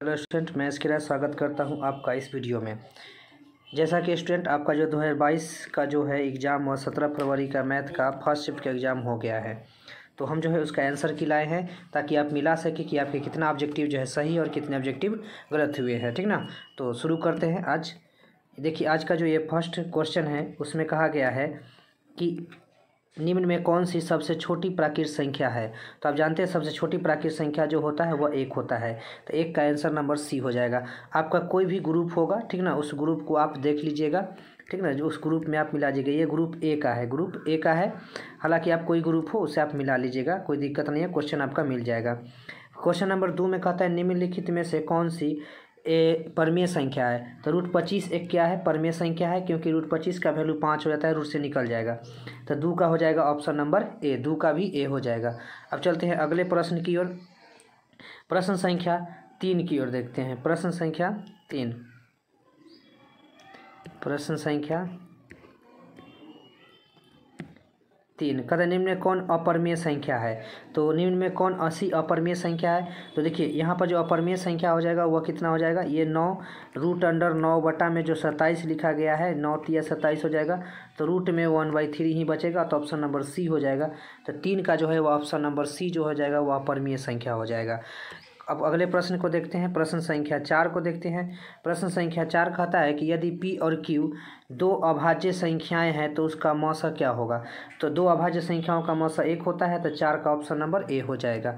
Hello student, मैं इसके लिए स्वागत करता हूं आपका इस वीडियो में। जैसा कि स्टूडेंट आपका जो 2022 का जो है एग्ज़ाम और 17 फरवरी का मैथ का फर्स्ट शिफ्ट का एग्ज़ाम हो गया है, तो हम जो है उसका आंसर की लाए हैं ताकि आप मिला सके कि आपके कितना ऑब्जेक्टिव जो है सही और कितने ऑब्जेक्टिव गलत हुए हैं। ठीक ना, तो शुरू करते हैं। आज देखिए, आज का जो ये फर्स्ट क्वेश्चन है उसमें कहा गया है कि निम्न में कौन सी सबसे छोटी प्राकृत संख्या है। तो आप जानते हैं सबसे छोटी प्राकृत संख्या जो होता है वह 1 होता है, तो 1 का आंसर नंबर सी हो जाएगा। आपका कोई भी ग्रुप होगा, ठीक ना, उस ग्रुप को आप देख लीजिएगा, ठीक ना, जो उस ग्रुप में आप मिला लीजिएगा। ये ग्रुप ए का है, ग्रुप ए का है। हालांकि आप कोई ग्रुप हो उसे आप मिला लीजिएगा, कोई दिक्कत नहीं है, क्वेश्चन आपका मिल जाएगा। क्वेश्चन नंबर 2 में कहता है निम्नलिखित में से कौन सी परमेय संख्या है। तो रूट 25 एक क्या है, परमेय संख्या है, क्योंकि रूट 25 का वैल्यू 5 हो जाता है, रूट से निकल जाएगा। तो 2 का हो जाएगा ऑप्शन नंबर ए, 2 का भी ए हो जाएगा। अब चलते हैं अगले प्रश्न की ओर, प्रश्न संख्या 3 की ओर देखते हैं। प्रश्न संख्या 3, प्रश्न संख्या 3 कहते निम्न में कौन अपरमेय संख्या है। तो निम्न में कौन ऐसी अपरमेय संख्या है। तो देखिए यहाँ पर जो अपरमेय संख्या हो जाएगा वह कितना हो जाएगा, ये 9 रूट अंडर 9 बटा में जो 27 लिखा गया है, 9 तिया 27 हो जाएगा। तो रूट में 1/3 ही बचेगा, तो ऑप्शन नंबर सी हो जाएगा। तो 3 का जो है वह ऑप्शन नंबर सी जो हो जाएगा वह अपरमेय संख्या हो जाएगा। अब अगले प्रश्न को देखते हैं, प्रश्न संख्या 4 को देखते हैं। प्रश्न संख्या 4 कहता है कि यदि P और Q दो अभाज्य संख्याएं हैं तो उसका मौसा क्या होगा। तो दो अभाज्य संख्याओं का मौसा 1 होता है, तो 4 का ऑप्शन नंबर ए हो जाएगा।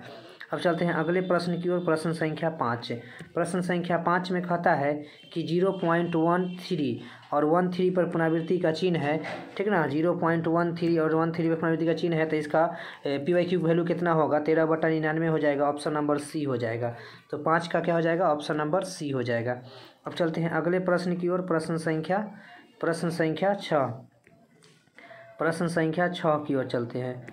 अब चलते हैं अगले प्रश्न की ओर, प्रश्न संख्या 5। प्रश्न संख्या 5 में कहता है कि 0.13 और 13 पर पुनरावृत्ति का चिन्ह है, ठीक ना, 0.13 और 13 पर पुनरावृत्ति का चिन्ह है, तो इसका PYQ वैल्यू कितना होगा, 13/99 हो जाएगा, ऑप्शन नंबर सी हो जाएगा। तो 5 का क्या हो जाएगा, ऑप्शन नंबर सी हो जाएगा। अब चलते हैं अगले प्रश्न की ओर, प्रश्न संख्या 6, प्रश्न संख्या 6 की ओर चलते हैं।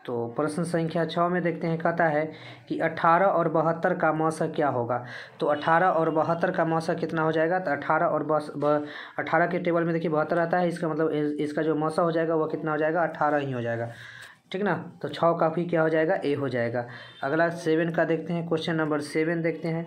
तो प्रश्न संख्या 6 में देखते हैं, कहता है कि 18 और 72 का मौसा क्या होगा। तो 18 और 72 का मौसा कितना हो जाएगा। तो 18 और 18 के टेबल में देखिए 72 आता है, इसका मतलब इसका जो मौसा हो जाएगा वह कितना हो जाएगा, 18 ही हो जाएगा, ठीक ना। तो 6 का भी क्या हो जाएगा, ए हो जाएगा। अगला 7 का देखते हैं, क्वेश्चन नंबर 7 देखते हैं।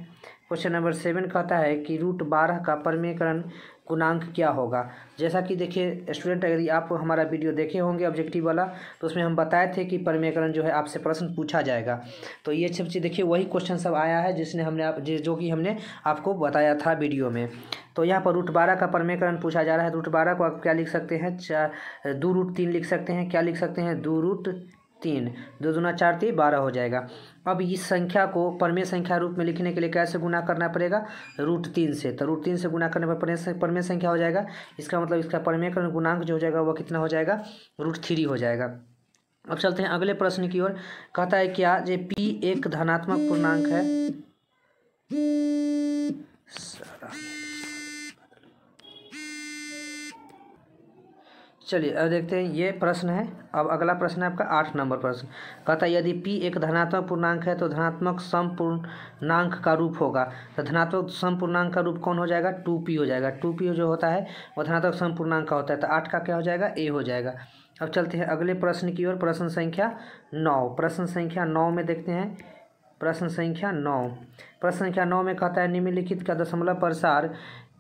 क्वेश्चन नंबर 7 कहता है कि रूट 12 का परमेयकरण गुणांक क्या होगा। जैसा कि देखिए स्टूडेंट, यदि आप हमारा वीडियो देखे होंगे ऑब्जेक्टिव वाला, तो उसमें हम बताए थे कि परमेयकरण जो है आपसे प्रश्न पूछा जाएगा। तो ये सब चीज़ देखिए वही क्वेश्चन सब आया है जिसने हमने जो कि हमने आपको बताया था वीडियो में। तो यहाँ पर रूट 12 का परमेयकरण पूछा जा रहा है। रूट 12 को आप क्या लिख सकते हैं, 2 रूट 3 लिख सकते हैं। क्या लिख सकते हैं, 2 रूट 3, 2 दूना 4 3 12 हो जाएगा। अब इस संख्या को परमेय संख्या रूप में लिखने के लिए कैसे गुना करना पड़ेगा, रूट 3 से। तो रूट 3 से गुना करने पर परमेय संख्या हो जाएगा। इसका मतलब इसका परमेयकरण गुणांक जो हो जाएगा वह कितना हो जाएगा, रूट 3 हो जाएगा। अब चलते हैं अगले प्रश्न की ओर। कहता है क्या जे P एक धनात्मक पूर्णांक है। चलिए अब देखते हैं, ये प्रश्न है। अब अगला प्रश्न है आपका 8 नंबर प्रश्न। कहता है यदि P एक धनात्मक पूर्णांक है तो धनात्मक समपूर्णांक का रूप होगा। तो धनात्मक समपूर्णांक का रूप कौन हो जाएगा, 2P हो जाएगा। 2P जो होता है वह धनात्मक समपूर्णांक का होता है। तो 8 का क्या हो जाएगा, ए हो जाएगा। अब चलते हैं अगले प्रश्न की ओर, प्रश्न संख्या 9। प्रश्न संख्या 9 में देखते हैं, प्रश्न संख्या 9। प्रश्न संख्या 9 में कहता है निम्नलिखित का दशमलव प्रसार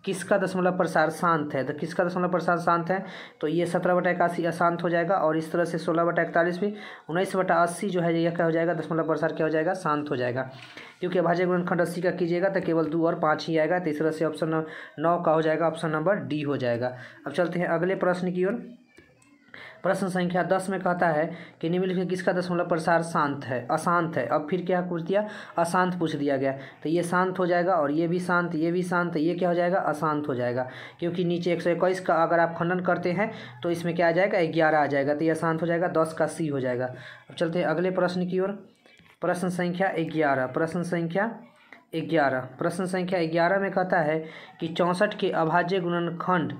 किसका दशमलव प्रसार शांत है। तो किसका दशमलव प्रसार शांत है, तो ये 17/81 अशांत हो जाएगा, और इस तरह से 16/41 भी 19/80 जो है यह क्या हो जाएगा, दशमलव प्रसार क्या हो जाएगा, शांत हो जाएगा। क्योंकि अभाज्य गुणनखंड 80 का कीजिएगा तो केवल 2 और 5 ही आएगा। तो इस तरह से ऑप्शन 9 का हो जाएगा, ऑप्शन नंबर डी हो जाएगा। अब चलते हैं अगले प्रश्न की ओर। प्रश्न संख्या 10 में कहता है कि निम्नलिखित किसका दशमलव प्रसार शांत है, अशांत है। अब फिर क्या पूछ दिया, अशांत पूछ दिया गया। तो ये शांत हो जाएगा, और ये भी शांत, ये भी शांत, ये क्या हो जाएगा, अशांत हो जाएगा। क्योंकि नीचे 121 का अगर आप खंडन करते हैं तो इसमें क्या आ जाएगा, 11 आ जाएगा। तो ये अशांत हो जाएगा, 10 का सी हो जाएगा। अब चलते हैं अगले प्रश्न की ओर, प्रश्न संख्या 11। प्रश्न संख्या 11, प्रश्न संख्या 11 में कहता है कि 64 के अभाज्य गुणनखंड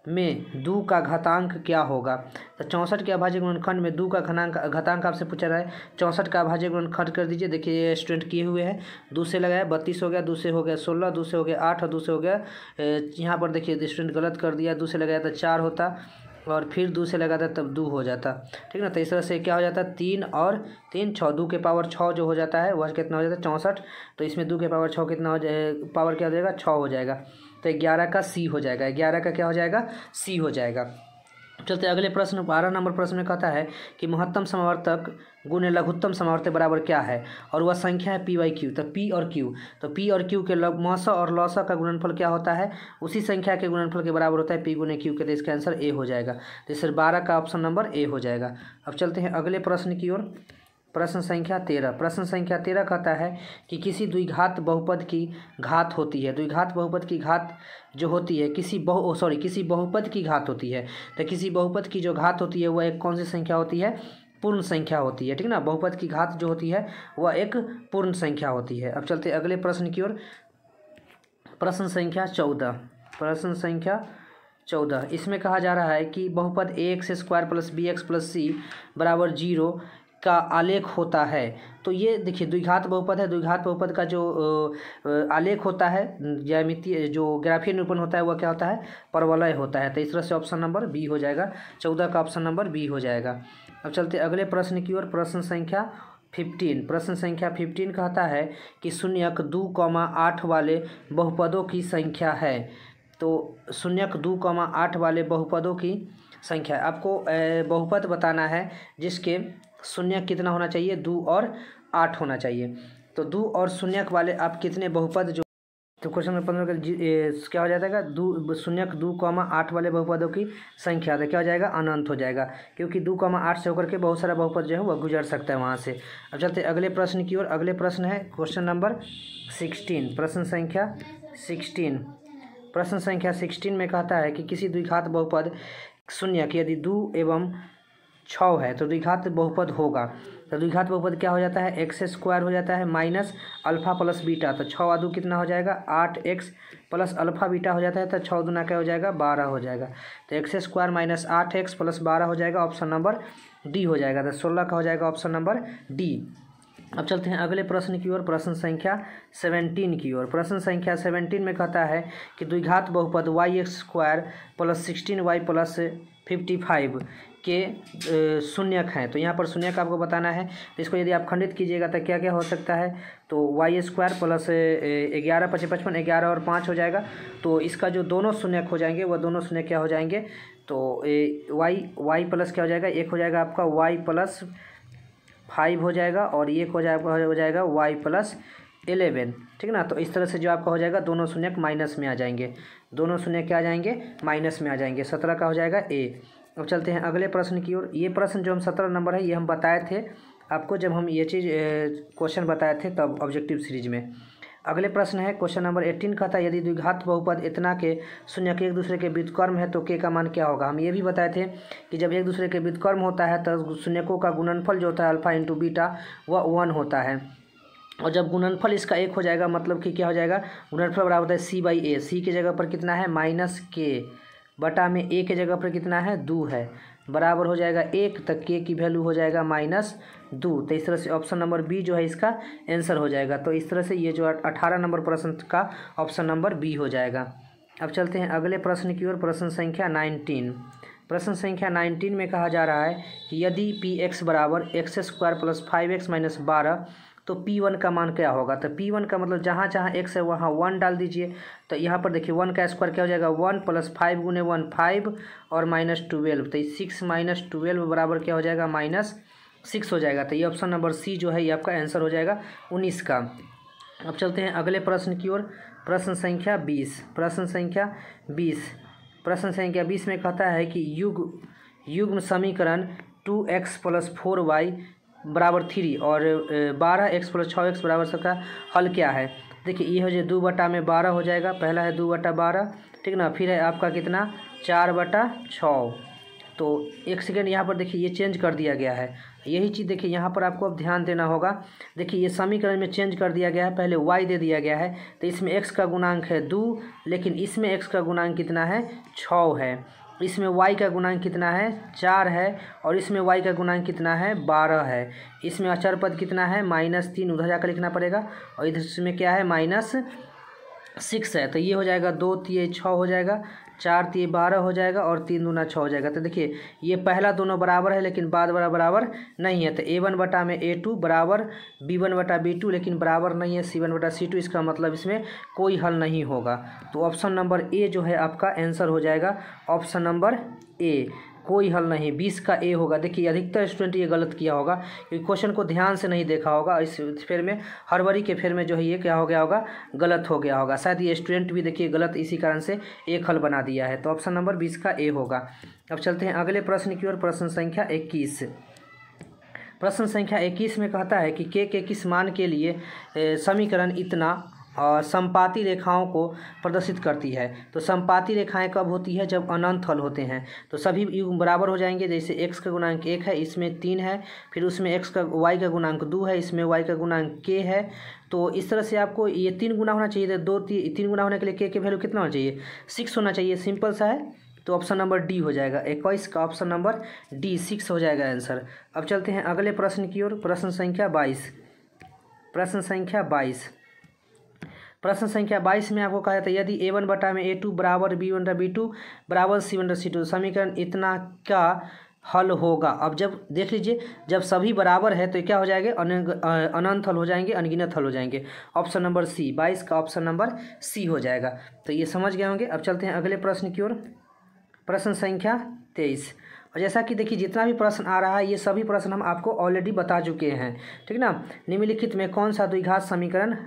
में 2 का घातांक क्या होगा। तो 64 के अभाज्य गुणनखंड में 2 का घातांक आपसे पूछा रहा है। 64 का अभाज्य गुणनखंड कर दीजिए। देखिए ये स्टूडेंट किए हुए हैं, 2 से लगाया 32 हो गया, 2 से हो गया 16, 2 से हो गया 8 और 2 से हो गया यहाँ पर देखिए स्टूडेंट गलत कर दिया, 2 से लगाया तो 4 होता, और फिर 2 से लगाता तब 2 हो जाता, ठीक ना। तो इस तरह से क्या हो जाता है 3 और 3 6, 2 के पावर 6 जो हो जाता है वह कितना हो जाता है 64। तो इसमें 2 के पावर 6 कितना हो जाए, पावर क्या हो जाएगा 6 हो जाएगा। तो 11 का सी हो जाएगा, 11 का क्या हो जाएगा सी हो जाएगा। चलते अगले प्रश्न 12 नंबर प्रश्न में कहता है कि महत्तम समावर्तक गुने लघुत्तम समावर्तक बराबर क्या है, और वह संख्या है पी वाई क्यू। तो पी और क्यू, तो पी और क्यू के मौसा और लौसा का गुणनफल क्या होता है, उसी संख्या के गुणनफल के बराबर होता है पी गुने क्यू के। तो इसका आंसर ए हो जाएगा। तो इस 12 का ऑप्शन नंबर ए हो जाएगा। अब चलते हैं अगले प्रश्न की ओर। प्रश्न संख्या 13, प्रश्न संख्या 13 कहता है कि किसी द्विघात बहुपद की घात होती है। द्विघात बहुपद की घात जो होती है किसी बहुपद की घात होती है। तो किसी बहुपद की जो घात होती है वह एक कौन सी संख्या होती है, पूर्ण संख्या होती है, ठीक ना। बहुपद की घात जो होती है वह एक पूर्ण संख्या होती है। अब चलते अगले प्रश्न की ओर। प्रश्न संख्या 14, प्रश्न संख्या 14, इसमें कहा जा रहा है कि बहुपद ax² plus bx plus c बराबर 0 का आलेख होता है। तो ये देखिए द्विघात बहुपद है। द्विघात बहुपद का जो आलेख होता है, ज्यामितीय जो ग्राफीय निरूपण होता है वह क्या होता है, परवलय होता है। तो इस तरह से ऑप्शन नंबर बी हो जाएगा। 14 का ऑप्शन नंबर बी हो जाएगा। अब चलते अगले प्रश्न की ओर। प्रश्न संख्या 15, प्रश्न संख्या 15 कहता है कि शून्यक 2,8 वाले बहुपदों की संख्या है। तो शून्यक 2,8 वाले बहुपदों की संख्या, आपको बहुपद बताना है जिसके शून्यक कितना होना चाहिए, 2 और 8 होना चाहिए। तो 2 और शून्यक वाले आप कितने बहुपद जो, तो क्वेश्चन नंबर 15 का क्या हो जाएगा, शून्यक 2,8 वाले बहुपदों की संख्या। तो क्या हो जाएगा, अनंत हो जाएगा, क्योंकि 2,8 से होकर के बहुत सारा बहुपद जो है वह गुजर सकता है वहाँ से। अब चलते अगले प्रश्न की ओर। अगले प्रश्न है क्वेश्चन नंबर 16, प्रश्न संख्या 16, प्रश्न संख्या 16 में कहता है कि किसी द्विघात बहुपद शून्यक यदि 2 एवं 6 है तो द्विघात बहुपद होगा। तो द्विघात बहुपद क्या हो जाता है, x² हो जाता है माइनस अल्फा प्लस बीटा। तो 6 आदू कितना हो जाएगा 8x प्लस अल्फा बीटा हो जाता है। तो 6 दूना क्या हो जाएगा 12 हो जाएगा। तो x² माइनस 8x प्लस 12 हो जाएगा, ऑप्शन नंबर डी हो जाएगा। तो 16 का हो जाएगा ऑप्शन नंबर डी। अब चलते हैं अगले प्रश्न की ओर। प्रश्न संख्या 17 की ओर। प्रश्न संख्या 17 में कहता है कि द्विघात बहुपद y² प्लस 16y प्लस 55 के शून्यक हैं। तो यहाँ पर शून्यक आपको बताना है। तो इसको यदि आप खंडित कीजिएगा तो क्या क्या हो सकता है, तो y² प्लस 11 × 55 11 और 5 हो जाएगा। तो इसका जो दोनों शून्यक हो जाएंगे वह दोनों शून्यक क्या हो जाएंगे, तो y प्लस क्या हो जाएगा, एक हो जाएगा आपका y प्लस 5 हो जाएगा, और एक हो जाएगा y प्लस 11, ठीक ना। तो इस तरह से जो आपका हो जाएगा दोनों शून्यक माइनस में आ जाएंगे, दोनों शून्यक क्या आ जाएंगे, माइनस में आ जाएंगे। 17 का हो जाएगा ए। अब चलते हैं अगले प्रश्न की ओर। ये प्रश्न जो हम 17 नंबर है ये हम बताए थे आपको जब हम ये चीज़ क्वेश्चन बताए थे तब ऑब्जेक्टिव सीरीज में। अगले प्रश्न है क्वेश्चन नंबर 18 कहता है यदि द्विघात बहुपद इतना के शून्यक एक दूसरे के व्युत्क्रम है तो के का मान क्या होगा। हम ये भी बताए थे कि जब एक दूसरे के व्युत्क्रम होता है तो शून्यकों का गुणनफल जो होता है अल्फा इंटू बीटा वह 1 होता है, और जब गुणनफल इसका 1 हो जाएगा मतलब कि क्या हो जाएगा, गुणनफल बराबर होता है c/a। सी की जगह पर कितना है -k बटा में a के जगह पर कितना है 2 है, बराबर हो जाएगा 1 तक k की वैल्यू हो जाएगा -2। तो इस तरह से ऑप्शन नंबर बी जो है इसका आंसर हो जाएगा। तो इस तरह से ये जो 18 नंबर प्रश्न का ऑप्शन नंबर बी हो जाएगा। अब चलते हैं अगले प्रश्न की ओर। प्रश्न संख्या 19, प्रश्न संख्या 19 में कहा जा रहा है कि यदि px बराबर x² प्लस 5x माइनस 12 तो P1 का मान क्या होगा। तो P1 का मतलब जहाँ जहाँ x है वहाँ 1 डाल दीजिए। तो यहाँ पर देखिए 1 का स्क्वायर क्या हो जाएगा 1 प्लस 5 गुने 1 5 और -12। तो 6 - 12 बराबर क्या हो जाएगा -6 हो जाएगा। तो ये ऑप्शन नंबर सी जो है ये आपका आंसर हो जाएगा 19 का। अब चलते हैं अगले प्रश्न की ओर। प्रश्न संख्या 20, प्रश्न संख्या 20, प्रश्न संख्या 20 में कहता है कि युग्म समीकरण 2x प्लस 4y बराबर 3 और 12x प्लस 6x बराबर सबका हल क्या है। देखिए ये हो जाए 2/12 हो जाएगा, पहला है 2/12, ठीक ना। फिर है आपका कितना 4/6। तो एक सेकेंड यहाँ पर देखिए ये चेंज कर दिया गया है, यही चीज़ देखिए यहाँ पर आपको अब ध्यान देना होगा। देखिए ये समीकरण में चेंज कर दिया गया है, पहले y दे दिया गया है तो इसमें x का गुणांक है 2, लेकिन इसमें x का गुणांक कितना है 6 है, इसमें y का गुणांक कितना है 4 है, और इसमें y का गुणांक कितना है 12 है। इसमें अचर पद कितना है -3, उधर जाकर लिखना पड़ेगा, और इधर इसमें क्या है 6 है, तो ये हो जाएगा 2 तिये 6 हो जाएगा, 4 तिये 12 हो जाएगा और 3 दूना 6 हो जाएगा। तो देखिए ये पहला दोनों बराबर है लेकिन बाद वाला बराबर नहीं है, तो A1 बटा में A2 बराबर B1 बटा B2 लेकिन बराबर नहीं है C1 बटा C2। इसका मतलब इसमें कोई हल नहीं होगा। तो ऑप्शन नंबर ए जो है आपका आंसर हो जाएगा, ऑप्शन नंबर ए, कोई हल नहीं, 20 का ए होगा। देखिए अधिकतर स्टूडेंट ये गलत किया होगा क्योंकि क्वेश्चन को ध्यान से नहीं देखा होगा, इस फेर में हड़बड़ी के फेर में जो है ये क्या हो गया होगा, गलत हो गया होगा। शायद ये स्टूडेंट भी देखिए गलत इसी कारण से एक हल बना दिया है। तो ऑप्शन नंबर 20 का ए होगा। अब चलते हैं अगले प्रश्न की ओर, प्रश्न संख्या 21। प्रश्न संख्या 21 में कहता है कि के किस मान के लिए समीकरण इतना और समपाती रेखाओं को प्रदर्शित करती है। तो समपाती रेखाएं कब होती है, जब अनंत हल होते हैं। तो सभी युग्म बराबर हो जाएंगे। जैसे x का गुणांक 1 है, इसमें 3 है, फिर उसमें y का गुणांक 2 है, इसमें y का गुणांक k है। तो इस तरह से आपको ये 3 गुना होना चाहिए। तो 3 गुना होने के लिए k की वैल्यू कितना होना चाहिए, 6 होना चाहिए। सिंपल सा है। तो ऑप्शन नंबर डी हो जाएगा, 21 का ऑप्शन नंबर डी 6 हो जाएगा आंसर। अब चलते हैं अगले प्रश्न की ओर, प्रश्न संख्या 22। प्रश्न संख्या 22, प्रश्न संख्या 22 में आपको कहा था यदि A1 बटा में A2 बराबर B1 बटा B2 बराबर C1 बटा C2 समीकरण इतना का हल होगा। अब जब देख लीजिए, जब सभी बराबर है तो क्या हो जाएंगे, अनंत हल हो जाएंगे, अनगिनत हल हो जाएंगे। ऑप्शन नंबर सी, 22 का ऑप्शन नंबर सी हो जाएगा। तो ये समझ गए होंगे। अब चलते हैं अगले प्रश्न की ओर, प्रश्न संख्या 23। और जैसा कि देखिए जितना भी प्रश्न आ रहा है ये सभी प्रश्न हम आपको ऑलरेडी बता चुके हैं, ठीक ना। निम्नलिखित में कौन सा द्विघात समीकरण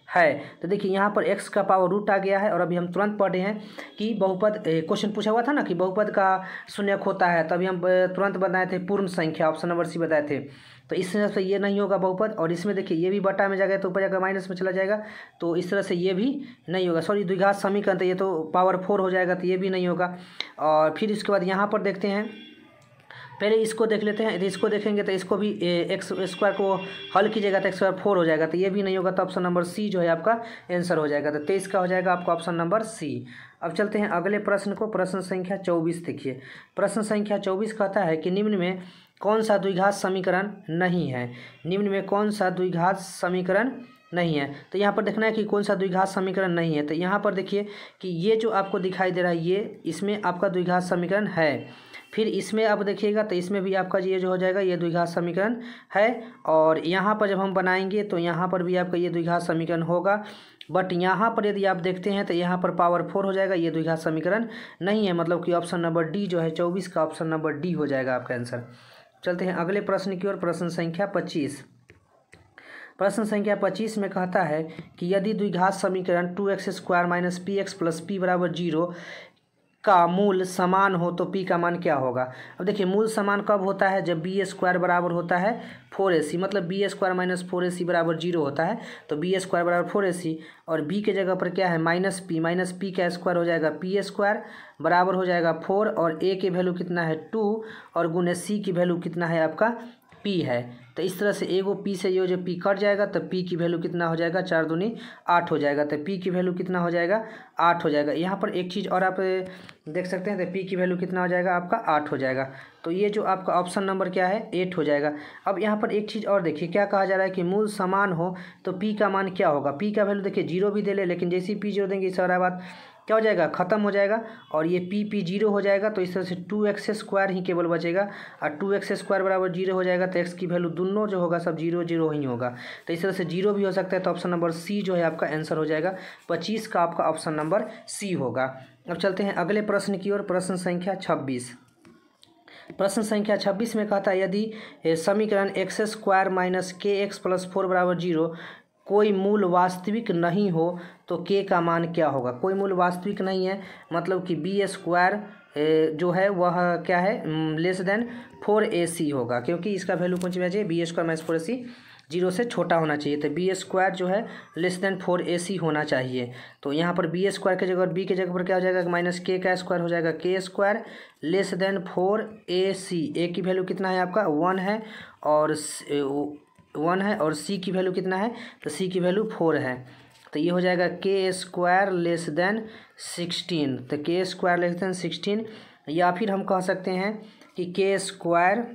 है। तो देखिए यहाँ पर x का पावर रूट आ गया है और अभी हम तुरंत पढ़े हैं कि बहुपद, क्वेश्चन पूछा हुआ था ना कि बहुपद का शून्यक होता है, तभी हम तुरंत बताए थे पूर्ण संख्या, ऑप्शन नंबर सी बताए थे। तो इस तरह से ये नहीं होगा बहुपद। और इसमें देखिए ये भी बटा में जाएगा तो ऊपर जाकर माइनस में चला जाएगा, तो इस तरह से ये भी नहीं होगा। सॉरी द्विघात समीकरण, तो ये तो पावर 4 हो जाएगा, तो ये भी नहीं होगा। और फिर इसके बाद यहाँ पर देखते हैं, पहले इसको देख लेते हैं। यदि इसको देखेंगे तो इसको भी एक्स स्क्वायर को हल कीजिएगा तो एक्स स्क्वायर 4 हो जाएगा, तो ये भी नहीं होगा। तो ऑप्शन नंबर सी जो है आपका आंसर हो जाएगा। तो 23 का हो जाएगा आपका ऑप्शन नंबर सी। अब चलते हैं अगले प्रश्न को, प्रश्न संख्या 24 देखिए। प्रश्न संख्या 24 कहता है कि निम्न में कौन सा द्विघात समीकरण नहीं है। निम्न में कौन सा द्विघात समीकरण नहीं है। तो यहाँ पर देखना है कि कौन सा द्विघात समीकरण नहीं है। तो यहाँ पर देखिए कि ये जो आपको दिखाई दे रहा है ये, इसमें आपका द्विघात समीकरण है। फिर इसमें आप देखिएगा तो इसमें भी आपका ये जो हो जाएगा ये द्विघात समीकरण है। और यहाँ पर जब हम बनाएंगे तो यहाँ पर भी आपका ये द्विघात समीकरण होगा। बट यहाँ पर यदि आप देखते हैं तो यहाँ पर पावर 4 हो जाएगा, ये द्विघात समीकरण नहीं है। मतलब कि ऑप्शन नंबर डी जो है 24 का ऑप्शन नंबर डी हो जाएगा आपका आंसर। चलते हैं अगले प्रश्न की ओर, प्रश्न संख्या 25। प्रश्न संख्या 25 में कहता है कि यदि द्विघात समीकरण 2x square minus px plus p बराबर 0 का मूल समान हो तो p का मान क्या होगा। अब देखिए मूल समान कब होता है, जब बी स्क्वायर बराबर होता है 4ac, मतलब बी स्क्वायर माइनस 4ac बराबर 0 होता है। तो बी स्क्वायर बराबर 4ac और b के जगह पर क्या है माइनस p का स्क्वायर हो जाएगा p स्क्वायर बराबर हो जाएगा 4 और a की वैल्यू कितना है 2 और गुने c की वैल्यू कितना है आपका p है। तो इस तरह से एगो p से ये जो p कट जाएगा तो p की वैल्यू कितना हो जाएगा 4 दूनी 8 हो जाएगा। तो p की वैल्यू कितना हो जाएगा 8 हो जाएगा। यहाँ पर एक चीज़ और आप देख सकते हैं, तो p की वैल्यू कितना हो जाएगा आपका 8 हो जाएगा। तो ये जो आपका ऑप्शन नंबर क्या है 8 हो जाएगा। अब यहाँ पर एक चीज़ और देखिए क्या कहा जा रहा है कि मूल समान हो तो p का मान क्या होगा। p का वैल्यू देखिए 0 भी दे ले, लेकिन जैसे ही p 0 देंगे सारा बात क्या हो जाएगा ख़त्म हो जाएगा और ये p 0 हो जाएगा। तो इस तरह से 2x स्क्वायर ही केवल बचेगा और 2x स्क्वायर बराबर 0 हो जाएगा। तो x की वैल्यू दोनों जो होगा सब 0 0 ही होगा। तो इस तरह से 0 भी हो सकता है। तो ऑप्शन नंबर सी जो है आपका आंसर हो जाएगा, 25 का आपका ऑप्शन नंबर सी होगा। अब चलते हैं अगले प्रश्न की ओर, प्रश्न संख्या 26। प्रश्न संख्या 26 में कहता है यदि समीकरण एक्स स्क्वायर माइनस के एक्स प्लस 4 बराबर 0 कोई मूल वास्तविक नहीं हो तो k का मान क्या होगा। कोई मूल वास्तविक नहीं है, मतलब कि बी स्क्वायर जो है वह क्या है लेस देन 4ac होगा, क्योंकि इसका वैल्यू कौन सी चाहिए बी स्क्वायर माइनस 4ac 0 से छोटा होना चाहिए। तो बी स्क्वायर जो है लेस देन 4ac होना चाहिए। तो यहाँ पर बी स्क्वायर की जगह b की जगह पर क्या हो जाएगा माइनस k का स्क्वायर हो जाएगा k square less than 4ac। a की वैल्यू कितना है आपका 1 है और c की वैल्यू कितना है तो c की वैल्यू 4 है। तो ये हो जाएगा k स्क्वायर लेस देन 16। तो k स्क्वायर लेस देन 16, या फिर हम कह सकते हैं कि k स्क्वायर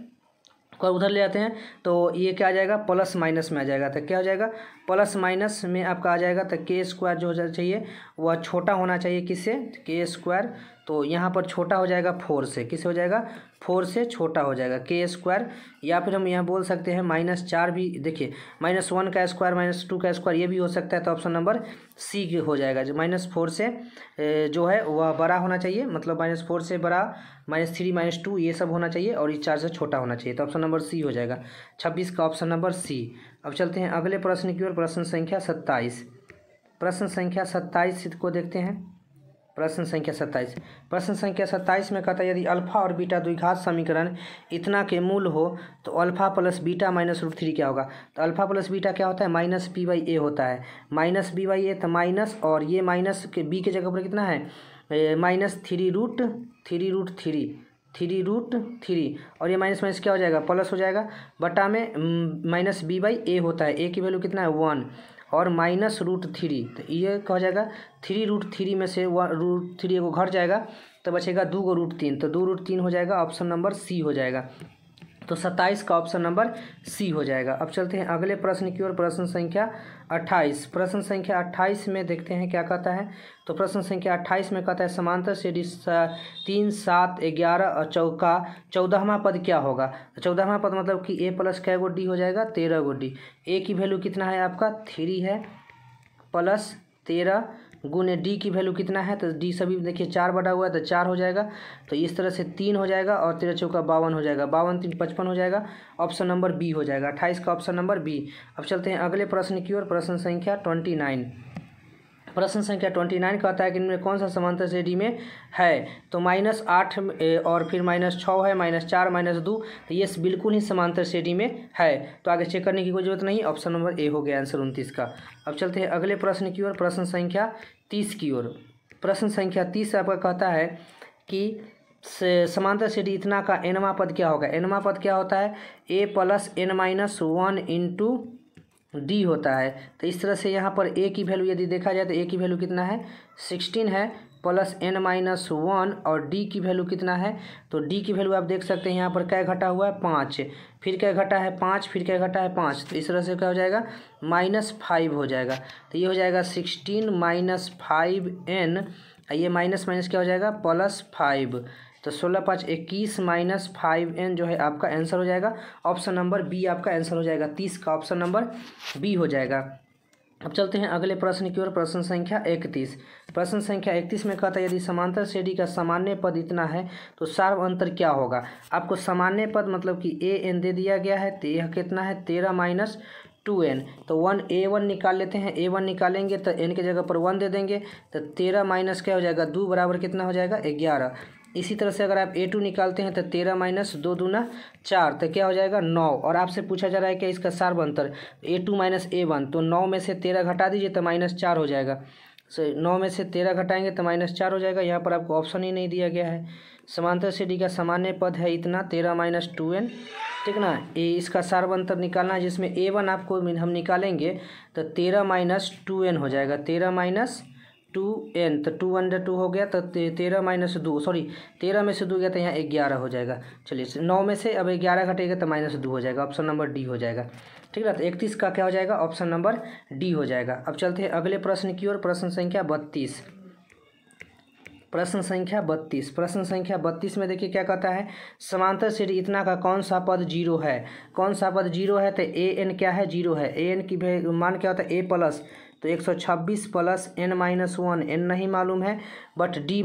और उधर ले जाते हैं तो ये क्या आ जाएगा, प्लस माइनस में आ जाएगा। तो क्या हो जाएगा, प्लस माइनस में आपका आ जाएगा। तो के स्क्वायर जो हो जाना चाहिए वह छोटा होना चाहिए किससे, के स्क्वायर। तो यहाँ पर छोटा हो जाएगा 4 से, किससे हो जाएगा, 4 से छोटा हो जाएगा के स्क्वायर। या फिर हम यहाँ बोल सकते हैं -4 भी, देखिए -1 का स्क्वायर -2 का स्क्वायर ये भी हो सकता है। तो ऑप्शन नंबर सी हो जाएगा, जो -4 से जो है वह बड़ा होना चाहिए, मतलब -4 से बड़ा, -3 -2 ये सब होना चाहिए, और ये 4 से छोटा होना चाहिए। तो ऑप्शन नंबर सी हो जाएगा 26 का, ऑप्शन नंबर सी। अब चलते हैं अगले प्रश्न की ओर, प्रश्न संख्या 27। प्रश्न संख्या 27 को देखते हैं। प्रश्न संख्या 27, प्रश्न संख्या 27 में कहता है यदि अल्फा और बीटा द्विघात समीकरण इतना के मूल हो तो अल्फा प्लस बीटा -√3 क्या होगा। तो अल्फा प्लस बीटा क्या होता है, -b/a होता है, -b/a। तो माइनस, और ये माइनस के b के जगह पर कितना है, -3√3 और ये माइनस माइनस क्या हो जाएगा, प्लस हो जाएगा, बटा में -b/a होता है, a की वैल्यू कितना है 1 और -√3। तो ये क्या हो जाएगा, 3√3 में से √3 को घट जाएगा तो बचेगा 2√3, तो 2√3 हो जाएगा, ऑप्शन नंबर सी हो जाएगा। तो 27 का ऑप्शन नंबर सी हो जाएगा। अब चलते हैं अगले प्रश्न की ओर, प्रश्न संख्या 28। प्रश्न संख्या 28 में देखते हैं क्या कहता है। तो प्रश्न संख्या 28 में कहता है समांतर श्रेणी 3, 7, 11 और चौका 14वां पद क्या होगा। 14वां पद मतलब कि a प्लस कै गो डी हो जाएगा, 13 गो डी। a की वैल्यू कितना है आपका 3 है, प्लस 13 गुने डी की वैल्यू कितना है, तो डी सभी देखिए 4 बटा हुआ है तो 4 हो जाएगा। तो इस तरह से 3 हो जाएगा, और 13 चौका 52 हो जाएगा, 52 3 55 हो जाएगा, ऑप्शन नंबर बी हो जाएगा, 28 का ऑप्शन नंबर बी। अब चलते हैं अगले प्रश्न की ओर, प्रश्न संख्या 29। प्रश्न संख्या 29 कहता है कि इनमें कौन सा समांतर श्रेणी में है। तो -8 और फिर -6 है, -4 -2, तो ये बिल्कुल ही समांतर श्रेणी में है। तो आगे चेक करने की कोई जरूरत नहीं, ऑप्शन नंबर ए हो गया आंसर 29 का। अब चलते हैं अगले प्रश्न की ओर, प्रश्न संख्या 30 की ओर। प्रश्न संख्या 30 आपका कहता है कि समांतर श्रेणी इतना का nवां पद क्या होगा। nवां पद क्या होता है, a + n-1 इंटू डी होता है। तो इस तरह से यहाँ पर a की वैल्यू यदि देखा जाए तो a की वैल्यू कितना है 16 है, प्लस n-1 और d की वैल्यू कितना है, तो d की वैल्यू आप देख सकते हैं यहाँ पर क्या घटा हुआ है 5, फिर क्या घटा है 5, फिर क्या घटा है 5। तो इस तरह से क्या हो जाएगा -5 हो जाएगा। तो ये हो जाएगा 16 - 5n, ये माइनस माइनस क्या हो जाएगा +5। तो 16 × 5 = 21 - 5n जो है आपका आंसर हो जाएगा, ऑप्शन नंबर बी आपका आंसर हो जाएगा, 30 का ऑप्शन नंबर बी हो जाएगा। अब चलते हैं अगले प्रश्न की ओर, प्रश्न संख्या 31। प्रश्न संख्या 31 में कहता है यदि समांतर श्रेणी का सामान्य पद इतना है तो सार्व अंतर क्या होगा। आपको सामान्य पद मतलब कि an दे दिया गया है, तो यह कितना है 13 - 2n। तो a1 निकाल लेते हैं, a1 निकालेंगे तो n के जगह पर 1 दे देंगे, तो 13 माइनस क्या हो जाएगा 2 बराबर कितना हो जाएगा 11। इसी तरह से अगर आप a2 निकालते हैं तो 13 - 2 दूना 4, तो क्या हो जाएगा 9। और आपसे पूछा जा रहा है कि इसका सार्व अंतर a2 - a1, तो 9 में से 13 घटा दीजिए तो -4 हो जाएगा। 9 में से 13 घटाएंगे तो -4 हो जाएगा। यहाँ पर आपको ऑप्शन ही नहीं दिया गया है। समांतर श्रेणी का सामान्य पद है इतना 13 - 2n, ठीक ना। इसका सार्व अंतर निकालना है जिसमें a1 आपको हम निकालेंगे तो 13 - 2n हो जाएगा, 13 - 2n, तो 2 × 2 हो गया, तो 13 - 2, सॉरी 13 में से 2 गया तो यहाँ 11 हो जाएगा। चलिए 9 में से अब 11 घटेगा तो -2 हो जाएगा, ऑप्शन नंबर डी हो जाएगा, ठीक है। तो 31 का क्या हो जाएगा ऑप्शन नंबर डी हो जाएगा। अब चलते हैं अगले प्रश्न की ओर, प्रश्न संख्या 32। प्रश्न संख्या 32, प्रश्न संख्या 32 में देखिए क्या कहता है समांतर श्रेणी इतना का कौन सा पद 0 है। कौन सा पद 0 है, तो an क्या है 0 है, an की मान क्या होता है a प्लस, तो 126 + n-1, n नहीं मालूम है, बट डी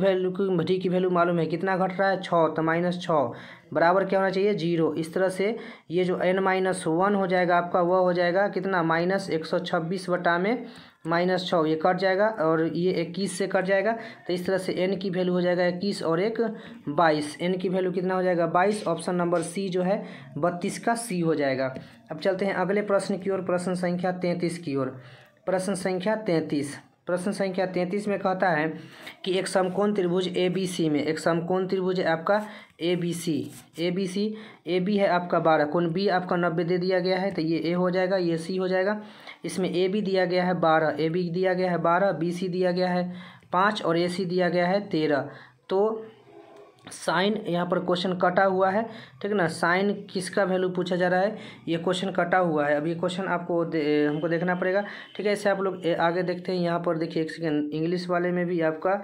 की वैल्यू मालूम है, कितना घट रहा है 6, तो -6 बराबर क्या होना चाहिए 0। इस तरह से ये जो n-1 हो जाएगा आपका वह हो जाएगा कितना -126 बटा में -6, ये कट जाएगा और ये 21 से कट जाएगा। तो इस तरह से n की वैल्यू हो जाएगा 21 और 1 22, n की वैल्यू कितना हो जाएगा 22, ऑप्शन नंबर सी जो है 32 का सी हो जाएगा। अब चलते हैं अगले प्रश्न की ओर, प्रश्न संख्या 33 की ओर। प्रश्न संख्या 33, प्रश्न संख्या 33 में कहता है कि एक समकोण त्रिभुज ABC में, एक समकोण त्रिभुज है आपका ABC, AB है आपका 12, कोण B आपका 90 दे दिया गया है, तो ये A हो जाएगा, ये C हो जाएगा। इसमें AB दिया गया है 12, AB दिया गया है 12, BC दिया गया है 5 और AC दिया गया है 13। तो साइन यहाँ पर क्वेश्चन कटा हुआ है, ठीक है ना। साइन किसका वैल्यू पूछा जा रहा है, ये क्वेश्चन कटा हुआ है। अब ये क्वेश्चन आपको हमको देखना पड़ेगा, ठीक है। ऐसे आप लोग आगे देखते हैं, यहाँ पर देखिए एक सेकेंड, इंग्लिश वाले में भी आपका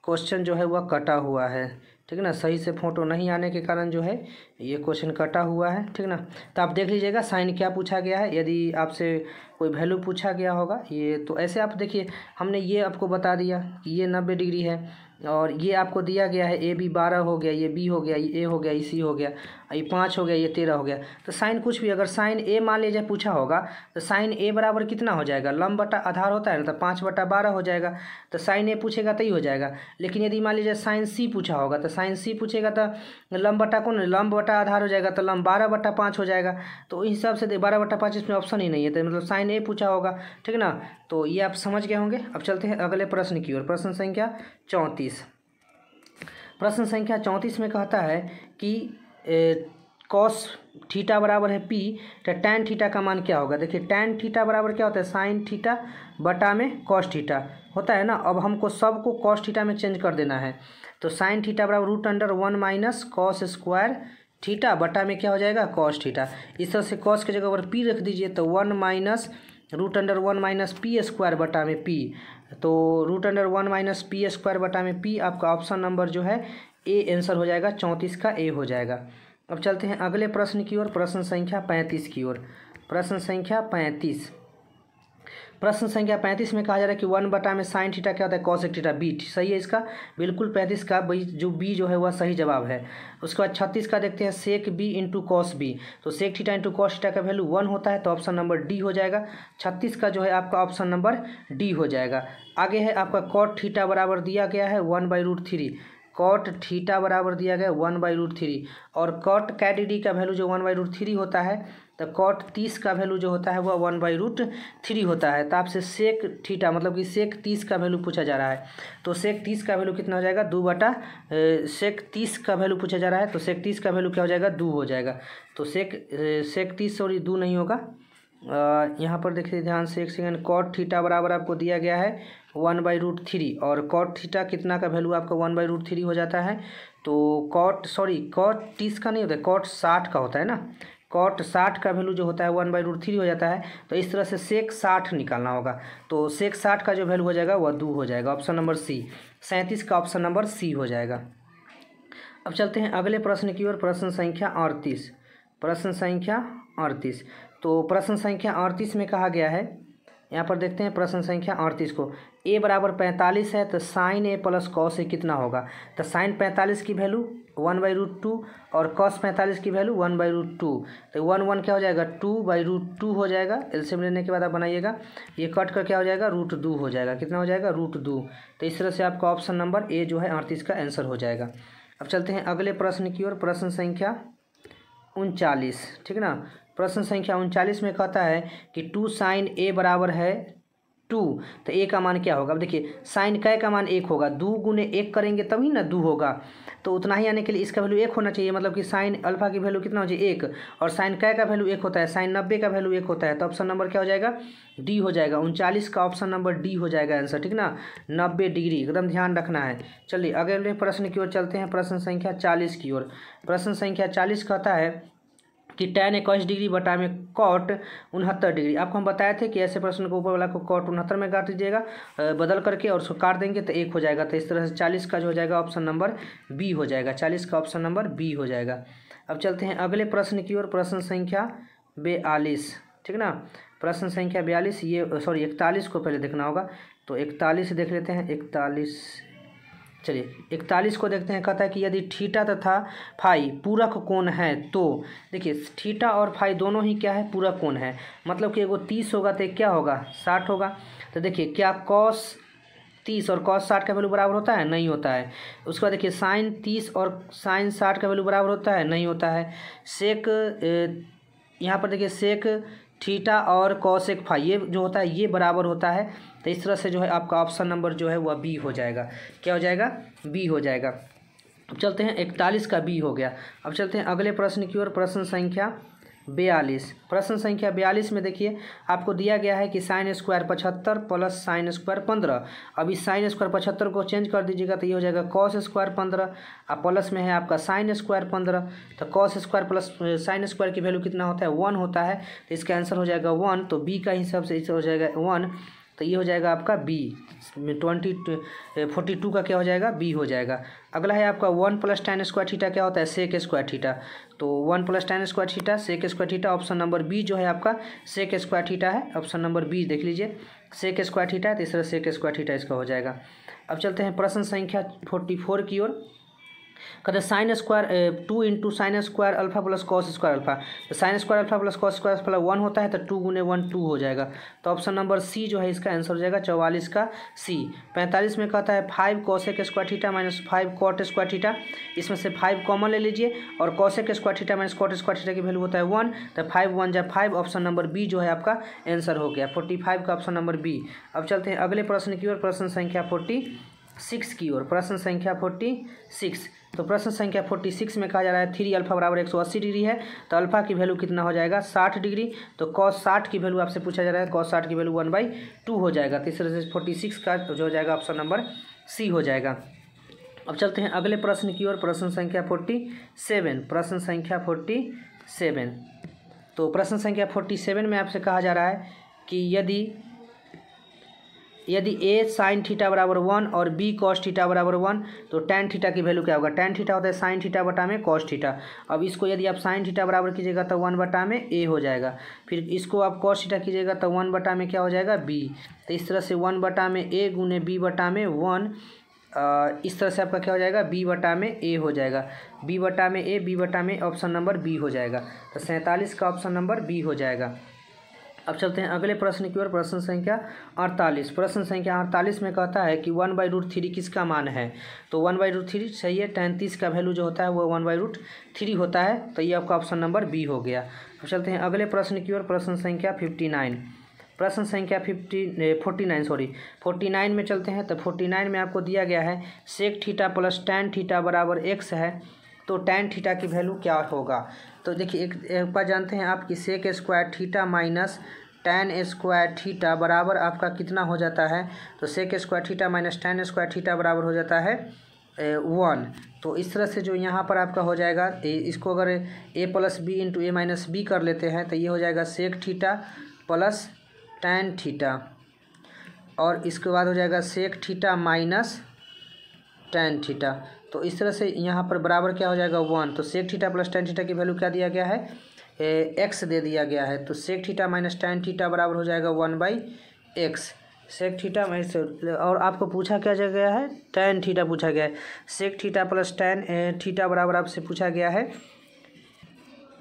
क्वेश्चन जो है वह कटा हुआ है, ठीक है ना। सही से फोटो नहीं आने के कारण जो है ये क्वेश्चन कटा हुआ है, ठीक है ना। तो आप देख लीजिएगा साइन क्या पूछा गया है, यदि आपसे कोई वैल्यू पूछा गया होगा ये, तो ऐसे आप देखिए, हमने ये आपको बता दिया कि ये 90 डिग्री है, और ये आपको दिया गया है ए बी 12 हो गया, ये बी हो गया, ये ए हो गया, ये सी हो गया, ये 5 हो गया, ये 13 हो गया। तो साइन कुछ भी, अगर साइन ए मान लीजिए पूछा होगा तो साइन ए बराबर कितना हो जाएगा, लंब बटा आधार होता है ना, तो 5/12 हो जाएगा। तो साइन ए पूछेगा तो ही हो जाएगा। लेकिन यदि मान लीजिए साइन सी पूछा होगा, तो साइन सी पूछेगा तो लंब बटा कौन, लंब बटा आधार हो जाएगा, तो लंब 12/5 हो जाएगा। तो इस हिसाब से 12/5 इसमें ऑप्शन ही नहीं है, तो मतलब साइन ए पूछा होगा, ठीक है ना। तो ये आप समझ गए होंगे। अब चलते हैं अगले प्रश्न की ओर, प्रश्न संख्या 34। प्रश्न संख्या 34 में कहता है कि कॉस थीटा बराबर है पी, तो टैन थीटा का मान क्या होगा। देखिए टैन थीटा बराबर क्या होता है, साइन थीटा बटा में कॉस थीटा होता है ना। अब हमको सबको कॉस थीटा में चेंज कर देना है, तो साइन थीटा बराबर √1 माइनस कॉस स्क्वायर थीटा बटा में क्या हो जाएगा, कॉस थीटा। इस तरह से कॉस की जगह पर पी रख दीजिए, तो 1 माइनस √1 माइनस पी स्क्वायर बटा में पी, तो √1 माइनस पी स्क्वायर बटा में पी, आपका ऑप्शन नंबर जो है ए आंसर हो जाएगा, 34 का ए हो जाएगा। अब चलते हैं अगले प्रश्न की ओर, प्रश्न संख्या 35 की ओर। प्रश्न संख्या 35, प्रश्न संख्या 35 में कहा जा रहा है कि 1 बटा में साइन थीटा क्या होता है, कॉसेक थीटा, बी सही है इसका, बिल्कुल 35 का जो बी जो है वह सही जवाब है। उसके बाद 36 का देखते हैं, sec B into cos B, तो sec theta into cos theta का वैल्यू 1 होता है, तो ऑप्शन नंबर डी हो जाएगा। 36 का जो है आपका ऑप्शन नंबर डी हो जाएगा। आगे है आपका कॉट थीटा बराबर दिया गया है 1/√3, कॉट थीटा बराबर दिया गया 1/√3, और कॉट कैट डी का वैल्यू जो 1/√3 होता है, तो कॉट 30 का वैल्यू जो होता है वह 1/√3 होता है। तो आपसे सेक थीटा मतलब कि सेक 30 का वैल्यू पूछा जा रहा है, तो सेक 30 का वैल्यू कितना हो जाएगा, 2 सेक 30 का वैल्यू पूछा जा रहा है, तो सेक 30 का वैल्यू क्या हो जाएगा, 2 हो जाएगा। तो सेक 30 सॉरी 2 नहीं होगा, यहाँ पर देखिए ध्यान से एक सेकेंड, कॉट थीटा बराबर आपको दिया गया है 1/√3, और कॉट थीटा कितना का वैल्यू आपका 1/√3 हो जाता है। तो कॉट 30 का नहीं होता है, कॉट 60 का होता है ना, कॉट 60 का वैल्यू जो होता है 1/√3 हो जाता है। तो इस तरह से सेक 60 निकालना होगा, तो सेक 60 का जो वैल्यू हो जाएगा वह 2 हो जाएगा, ऑप्शन नंबर सी, 37 का ऑप्शन नंबर सी हो जाएगा। अब चलते हैं अगले प्रश्न की ओर, प्रश्न संख्या 38, प्रश्न संख्या 38। तो प्रश्न संख्या 38 में कहा गया है, यहाँ पर देखते हैं प्रश्न संख्या 38 को, a बराबर 45 है, तो sign A plus cos A कितना होगा। तो साइन 45 की वैल्यू 1/√2 और कॉस 45 की वैल्यू 1/√2, तो 1 क्या हो जाएगा, 2/√2 हो जाएगा। एलसीएम लेने के बाद आप बनाइएगा, ये कट कर क्या हो जाएगा, √2 हो जाएगा, कितना हो जाएगा, √2। तो इस तरह से आपका ऑप्शन नंबर ए जो है 38 का आंसर हो जाएगा। अब चलते हैं अगले प्रश्न की ओर, प्रश्न संख्या 39, ठीक है ना। प्रश्न संख्या 39 में कहता है कि 2 साइन ए बराबर है 2, तो ए का मान क्या होगा। अब देखिए साइन कै का मान 1 होगा, 2 गुने 1 करेंगे तभी ना 2 होगा, तो उतना ही आने के लिए इसका वैल्यू 1 होना चाहिए, मतलब कि साइन अल्फा की वैल्यू कितना हो जाए 1, और साइन कै का वैल्यू 1 होता है, साइन 90 का वैल्यू 1 होता है, तो ऑप्शन नंबर क्या हो जाएगा, डी हो जाएगा। 39 का ऑप्शन नंबर डी हो जाएगा आंसर, ठीक ना, 90 डिग्री, एकदम ध्यान रखना है। चलिए अगले प्रश्न की ओर चलते हैं, प्रश्न संख्या 40 की ओर। प्रश्न संख्या 40 कहता है कि tan 21 डिग्री बटा में कॉट 69 डिग्री। आपको हम बताए थे कि ऐसे प्रश्न को ऊपर वाला को कॉट 69 में काट दीजिएगा बदल करके, और उसको काट देंगे तो 1 हो जाएगा। तो इस तरह से 40 का जो हो जाएगा ऑप्शन नंबर बी हो जाएगा, 40 का ऑप्शन नंबर बी हो जाएगा। अब चलते हैं अगले प्रश्न की ओर, प्रश्न संख्या 42, ठीक है ना। प्रश्न संख्या 42, ये सॉरी 41 को पहले देखना होगा, तो 41 देख लेते हैं। 41, चलिए 41 को देखते हैं। कहता है कि यदि थीटा तथा फाई पूरक कोण है, तो देखिए थीटा और फाई दोनों ही क्या है, पूरक कोण है, मतलब कि एगो 30 होगा तो क्या होगा, 60 होगा। तो देखिए क्या कॉस 30 और कॉस 60 का वैल्यू बराबर होता है, नहीं होता है। उसके बाद देखिए साइन 30 और साइन 60 का वैल्यू बराबर होता है, नहीं होता है। सेक यहाँ पर देखिए सेक थीटा और कॉसेक फाई ये जो होता है ये बराबर होता है। तो इस तरह से जो है आपका ऑप्शन नंबर जो है वह बी हो जाएगा। क्या हो जाएगा, बी हो जाएगा। अब चलते हैं 41 का बी हो गया। अब चलते हैं अगले प्रश्न की ओर, प्रश्न संख्या 42। प्रश्न संख्या 42 में देखिए आपको दिया गया है कि sine square 75 plus sine square 15। अब इस साइन स्क्वायर 75 को चेंज कर दीजिएगा तो ये हो जाएगा कॉस स्क्वायर 15 और प्लस में है आपका साइन स्क्वायर 15। तो cos square plus sine square की वैल्यू कितना होता है 1 होता है, तो इसका आंसर हो जाएगा 1। तो बी का हिसाब से इसे हो जाएगा 1, तो ये हो जाएगा आपका बी। 42 का क्या हो जाएगा बी हो जाएगा। अगला है आपका 1 प्लस tan स्क्वायर थीटा क्या होता है सेक स्क्वायर थीटा। तो 1 plus tan square theta sec square theta, option number B जो है आपका सेक स्क्वायर थीटा है। ऑप्शन नंबर बी देख लीजिए सेक स्क्वायर थीटा है, तो इस तरह सेक स्क्वायर थीटा इसका हो जाएगा। अब चलते हैं प्रश्न संख्या 44 की ओर। कहते sine square 2 into sine square alpha plus cos square alpha. तो sine square alpha plus cos square alpha 1 होता है, तो 2 गुने 1 2 हो जाएगा। तो ऑप्शन नंबर सी जो है इसका आंसर हो जाएगा 44 का सी। 45 में कहता है 5 cosec square theta minus 5 cot square theta. इसमें से 5 कॉमन ले लीजिए और cosec square theta minus cot square theta की वैल्यू होता है 1, तो 5 1 जा 5। ऑप्शन नंबर बी जो है आपका आंसर हो गया 45 का ऑप्शन नंबर बी। अब चलते हैं अगले प्रश्न की ओर, प्रश्न संख्या 46 की ओर। प्रश्न संख्या 46। तो प्रश्न संख्या 46 में कहा जा रहा है 3 अल्फा बराबर 180 डिग्री है, तो अल्फा की वैल्यू कितना हो जाएगा 60 डिग्री। तो कॉस 60 की वैल्यू आपसे पूछा जा रहा है, कॉस 60 की वैल्यू 1/2 हो जाएगा। तो इस तरह से 46 का जो हो जाएगा ऑप्शन नंबर सी हो जाएगा। अब चलते हैं अगले प्रश्न की ओर, प्रश्न संख्या 47। प्रश्न संख्या 47। तो प्रश्न संख्या 47 में आपसे कहा जा रहा है कि यदि ए साइन थीटा बराबर 1 और बी कॉस थीटा बराबर 1, तो टैन थीटा की वैल्यू क्या होगा। टैन थीटा होता है साइन थीटा बटा में कॉस थीटा। अब इसको यदि आप साइन थीटा बराबर कीजिएगा तो 1 बटा में ए हो जाएगा। फिर इसको आप कॉस थीटा कीजिएगा तो 1 बटा में क्या हो जाएगा बी। तो इस तरह से 1 बटा में ए गुने बी बटा में 1, इस तरह से आपका क्या हो जाएगा बी बटा में ए हो जाएगा। बी बटा में ए, बी बटा में ऑप्शन नंबर बी हो जाएगा। तो 47 का ऑप्शन नंबर बी हो जाएगा। अब चलते हैं अगले प्रश्न की ओर, प्रश्न संख्या 48। प्रश्न संख्या 48 में कहता है कि 1/√3 किसका मान है। तो 1/√3 सही है, tan 30 का वैल्यू जो होता है वो 1/√3 होता है। तो ये आपका ऑप्शन नंबर बी हो गया। अब चलते हैं अगले प्रश्न की ओर, प्रश्न संख्या 59। प्रश्न संख्या 49 में चलते हैं। तो 49 में आपको दिया गया है sec theta plus tan theta बराबर x है, तो tan थीटा की वैल्यू क्या होगा। तो देखिए एक बार जानते हैं आप कि sec square theta minus tan square theta बराबर आपका कितना हो जाता है। तो sec square theta minus tan square theta बराबर हो जाता है 1। तो इस तरह से जो यहाँ पर आपका हो जाएगा, इसको अगर a plus B into A minus B कर लेते हैं तो ये हो जाएगा sec theta plus tan theta, और इसके बाद हो जाएगा sec theta minus tan theta. तो इस तरह से यहाँ पर बराबर क्या हो जाएगा 1। तो sec theta plus tan theta की वैल्यू क्या दिया गया है x दे दिया गया है। तो sec theta minus tan theta बराबर हो जाएगा 1/x। सेक थीटा माइनस, और आपको पूछा क्या गया है tan थीटा पूछा गया है। Sec theta plus tan theta बराबर आपसे पूछा गया है।